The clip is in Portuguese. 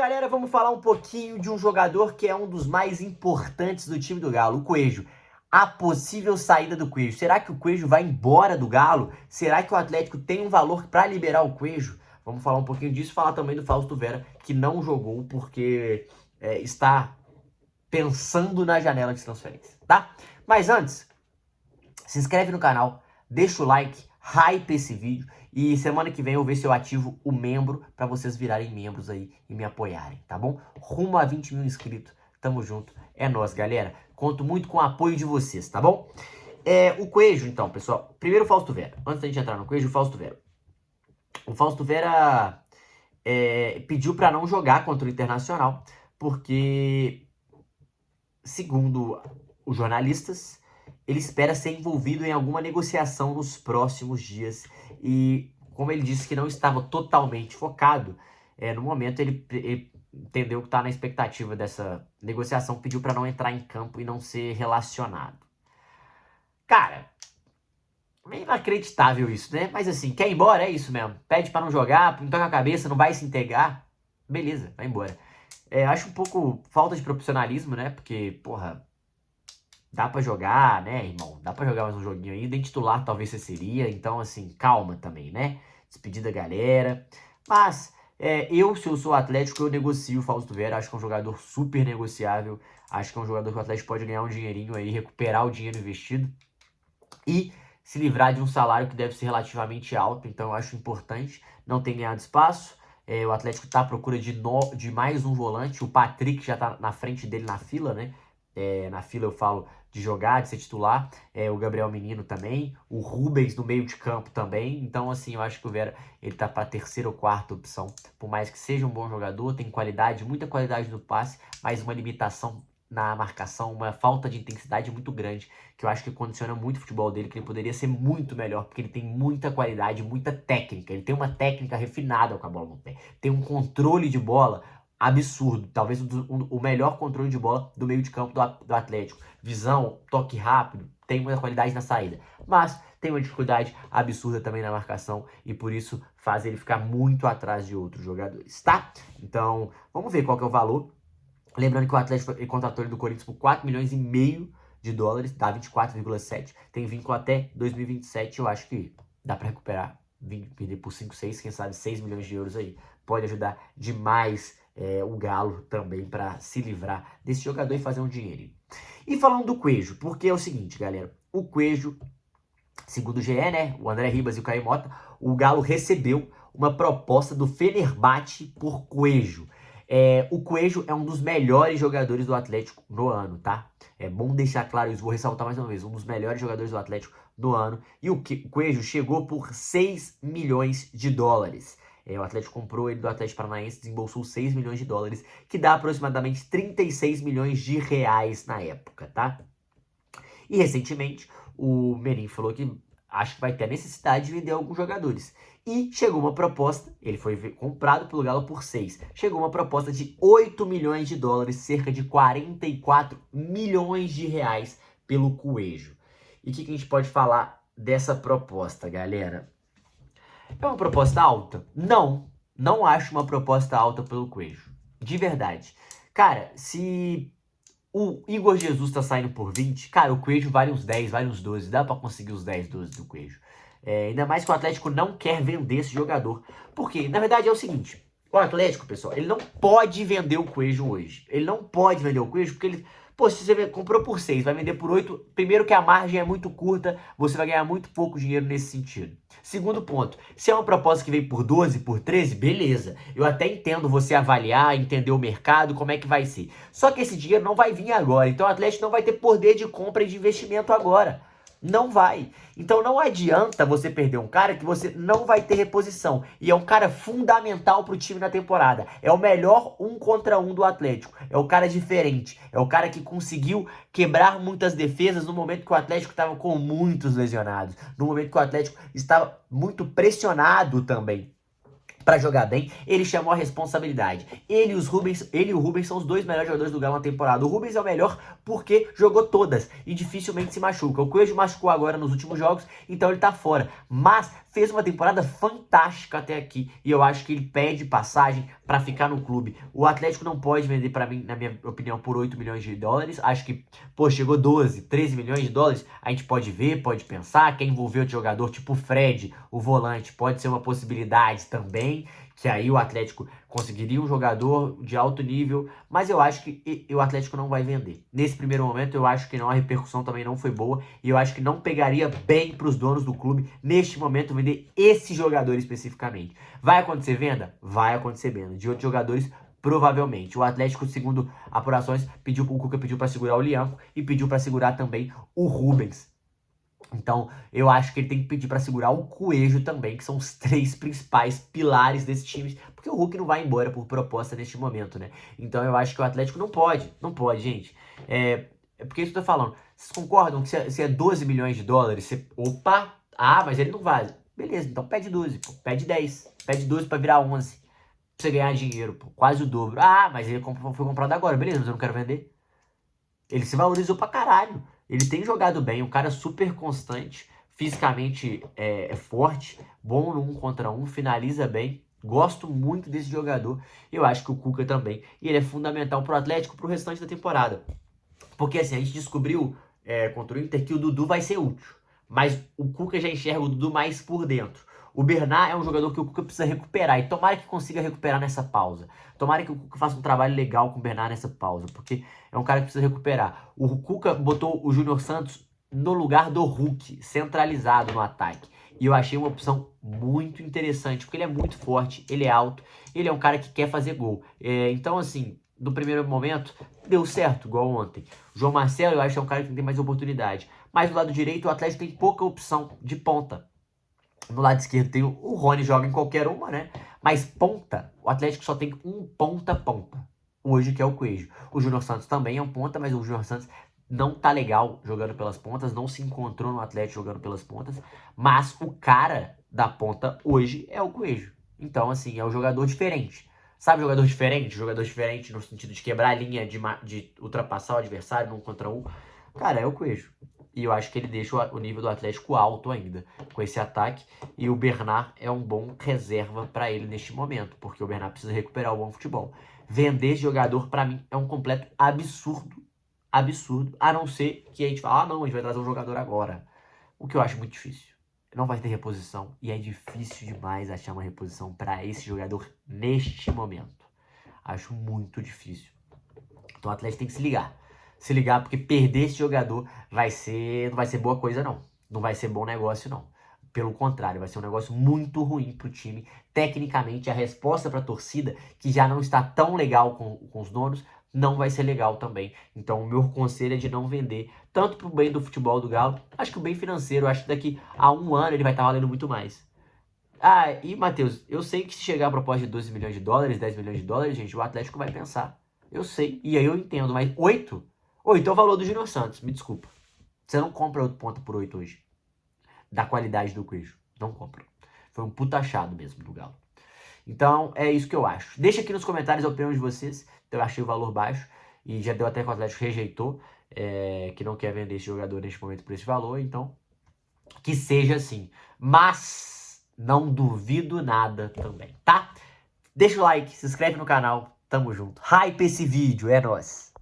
galera, vamos falar um pouquinho de um jogador que é um dos mais importantes do time do Galo, o Coelho. A possível saída do Coelho. Será que o Coelho vai embora do Galo? Será que o Atlético tem um valor para liberar o Coelho? Vamos falar um pouquinho disso, falar também do Fausto Vera, que não jogou porque está pensando na janela de transferência, tá? Mas antes, se inscreve no canal, deixa o like, hype esse vídeo e semana que vem eu ver se eu ativo o membro para vocês virarem membros aí e me apoiarem, tá bom? Rumo a 20 mil inscritos, tamo junto, é nóis, galera. Conto muito com o apoio de vocês, tá bom? O Coelho, então, pessoal, primeiro o Fausto Vera. Antes da gente entrar no Coelho, o Fausto Vera. O Fausto Vera pediu para não jogar contra o Internacional, porque, segundo os jornalistas, ele espera ser envolvido em alguma negociação nos próximos dias e, como ele disse que não estava totalmente focado, no momento ele entendeu que está na expectativa dessa negociação, pediu para não entrar em campo e não ser relacionado. Cara, é inacreditável isso, né? Mas assim, quer ir embora? É isso mesmo. Pede para não jogar, não toca a cabeça, não vai se integrar. Beleza, vai embora. Acho um pouco falta de profissionalismo, né? Porque, porra, dá pra jogar, né, irmão? Dá pra jogar mais um joguinho aí. Nem titular talvez você seria. Então, assim, calma também, né? Despedida da galera. Mas, se eu sou Atlético, eu negocio o Fausto Vera. Acho que é um jogador super negociável. Acho que é um jogador que o Atlético pode ganhar um dinheirinho aí, recuperar o dinheiro investido e se livrar de um salário que deve ser relativamente alto. Então, eu acho importante. Não tem ganhado espaço. O Atlético tá à procura de mais um volante. O Patrick já tá na frente dele na fila, né? Na fila eu falo de jogar, de ser titular, o Gabriel Menino também, o Rubens no meio de campo também. Então, assim, eu acho que o Vera, ele tá para terceira ou quarta opção. Por mais que seja um bom jogador, tem qualidade, muita qualidade no passe, mas uma limitação na marcação, uma falta de intensidade muito grande, que eu acho que condiciona muito o futebol dele, que ele poderia ser muito melhor, porque ele tem muita qualidade, muita técnica. Ele tem uma técnica refinada com a bola no pé, tem um controle de bola absurdo, talvez o melhor controle de bola do meio de campo do Atlético. Visão, toque rápido, tem muita qualidade na saída, mas tem uma dificuldade absurda também na marcação e por isso faz ele ficar muito atrás de outros jogadores, tá? Então, vamos ver qual que é o valor. Lembrando que o Atlético contratou ele do Corinthians por 4 milhões e meio de dólares, dá 24,7, tem vínculo até 2027, eu acho que dá para recuperar, perder por 5, 6, quem sabe 6 milhões de euros aí, pode ajudar demais o Galo também para se livrar desse jogador e fazer um dinheirinho. E falando do Coelho, porque é o seguinte, galera, o Coelho, segundo o GE, né, o André Ribas e o Caio Mota, o Galo recebeu uma proposta do Fenerbahçe por Coelho. O Coelho é um dos melhores jogadores do Atlético no ano, tá? É bom deixar claro isso, vou ressaltar mais uma vez, um dos melhores jogadores do Atlético no ano. E o Coelho chegou por 6 milhões de dólares. O Atlético comprou ele do Atlético Paranaense, desembolsou 6 milhões de dólares, que dá aproximadamente 36 milhões de reais na época, tá? E recentemente, o Menin falou que acha que vai ter a necessidade de vender alguns jogadores. E chegou uma proposta, ele foi comprado pelo Galo por 6. Chegou uma proposta de 8 milhões de dólares, cerca de 44 milhões de reais pelo Coelho. E o que a gente pode falar dessa proposta, galera? É uma proposta alta? Não, não acho uma proposta alta pelo Coelho. De verdade. Cara, se o Igor Jesus tá saindo por 20, cara, o Coelho vale uns 10, vale uns 12. Dá pra conseguir os 10, 12 do Coelho. Ainda mais que o Atlético não quer vender esse jogador. Porque, na verdade, é o seguinte. O Atlético, pessoal, ele não pode vender o Coelho hoje. Ele não pode vender o Coelho porque ele... Pô, se você comprou por 6, vai vender por 8. Primeiro que a margem é muito curta, você vai ganhar muito pouco dinheiro nesse sentido. Segundo ponto, se é uma proposta que vem por 12, por 13, beleza. Eu até entendo você avaliar, entender o mercado, como é que vai ser. Só que esse dinheiro não vai vir agora. Então o Atlético não vai ter poder de compra e de investimento agora. Não vai. Então não adianta você perder um cara que você não vai ter reposição. E é um cara fundamental pro time na temporada. É o melhor 1 contra 1 do Atlético. É o cara diferente. É o cara que conseguiu quebrar muitas defesas no momento que o Atlético estava com muitos lesionados. No momento que o Atlético estava muito pressionado também pra jogar bem, ele chamou a responsabilidade. Ele e o Rubens são os dois melhores jogadores do Galo na temporada. O Rubens é o melhor porque jogou todas e dificilmente se machuca. O Coelho machucou agora nos últimos jogos, então ele tá fora. Mas fez uma temporada fantástica até aqui e eu acho que ele pede passagem pra ficar no clube. O Atlético não pode vender pra mim, na minha opinião, por 8 milhões de dólares. Acho que, pô, chegou 12, 13 milhões de dólares. A gente pode ver, pode pensar. Quer envolver outro jogador, tipo o Fred, o volante, pode ser uma possibilidade também. Que aí o Atlético conseguiria um jogador de alto nível, mas eu acho que o Atlético não vai vender. Nesse primeiro momento eu acho que não, a repercussão também não foi boa, e eu acho que não pegaria bem para os donos do clube, neste momento, vender esse jogador especificamente. Vai acontecer venda? Vai acontecer venda. De outros jogadores, provavelmente. O Atlético, segundo apurações, o Cuca pediu para segurar o Lianco e pediu para segurar também o Rubens. Então, eu acho que ele tem que pedir para segurar o Coelho também, que são os 3 principais pilares desse time, porque o Hulk não vai embora por proposta neste momento, né? Então, eu acho que o Atlético não pode, gente. É porque isso que eu tô falando. Vocês concordam que se é 12 milhões de dólares, opa, mas ele não vale. Beleza, então pede 12, pô, pede 10, pede 12 para virar 11, pra você ganhar dinheiro, pô, quase o dobro. Mas ele foi comprado agora, beleza, mas eu não quero vender. Ele se valorizou pra caralho. Ele tem jogado bem, um cara super constante, fisicamente é forte, bom no 1 contra 1, finaliza bem. Gosto muito desse jogador. Eu acho que o Cuca também. E ele é fundamental pro Atlético pro restante da temporada. Porque assim, a gente descobriu contra o Inter que o Dudu vai ser útil. Mas o Cuca já enxerga o Dudu mais por dentro. O Bernard é um jogador que o Cuca precisa recuperar. E tomara que consiga recuperar nessa pausa. Tomara que o Cuca faça um trabalho legal com o Bernard nessa pausa. Porque é um cara que precisa recuperar. O Cuca botou o Júnior Santos no lugar do Hulk, centralizado no ataque. E eu achei uma opção muito interessante. Porque ele é muito forte, ele é alto. Ele é um cara que quer fazer gol. Então assim, no primeiro momento, deu certo, igual ontem. O João Marcelo, eu acho que é um cara que tem mais oportunidade. Mas do lado direito, o Atlético tem pouca opção de ponta. No lado esquerdo tem o Rony, joga em qualquer uma, né? Mas ponta, o Atlético só tem um ponta-ponta. Hoje, que é o Coelho. O Júnior Santos também é um ponta, mas o Júnior Santos não tá legal jogando pelas pontas, não se encontrou no Atlético jogando pelas pontas. Mas o cara da ponta hoje é o Coelho. Então, assim, é um jogador diferente. Sabe jogador diferente? Jogador diferente no sentido de quebrar a linha, de ultrapassar o adversário num contra um. Cara, é o Coelho. E eu acho que ele deixa o nível do Atlético alto ainda com esse ataque. E o Bernard é um bom reserva para ele neste momento, porque o Bernard precisa recuperar o bom futebol. Vender esse jogador, para mim, é um completo absurdo. Absurdo. A não ser que a gente fale, não, a gente vai trazer um jogador agora. O que eu acho muito difícil. Não vai ter reposição. E é difícil demais achar uma reposição para esse jogador neste momento. Acho muito difícil. Então o Atlético tem que se ligar. Se ligar, porque perder esse jogador não vai ser boa coisa, não. Não vai ser bom negócio, não. Pelo contrário, vai ser um negócio muito ruim pro time. Tecnicamente, a resposta pra torcida, que já não está tão legal com os donos, não vai ser legal também. Então, o meu conselho é de não vender, tanto pro bem do futebol do Galo, acho que o bem financeiro, acho que daqui a um ano ele vai estar valendo muito mais. E Matheus, eu sei que se chegar a proposta de 12 milhões de dólares, 10 milhões de dólares, gente, o Atlético vai pensar. Eu sei, e aí eu entendo, mas 8? 8 é o valor do Júnior Santos, me desculpa. Você não compra outro ponto por 8 hoje. Da qualidade do Coelho. Não compra. Foi um puta achado mesmo do Galo. Então, é isso que eu acho. Deixa aqui nos comentários a opinião de vocês. Eu achei o valor baixo. E já deu até que o Atlético rejeitou. Que não quer vender esse jogador neste momento por esse valor. Então, que seja assim. Mas, não duvido nada também, tá? Deixa o like, se inscreve no canal. Tamo junto. Hype esse vídeo, é nóis.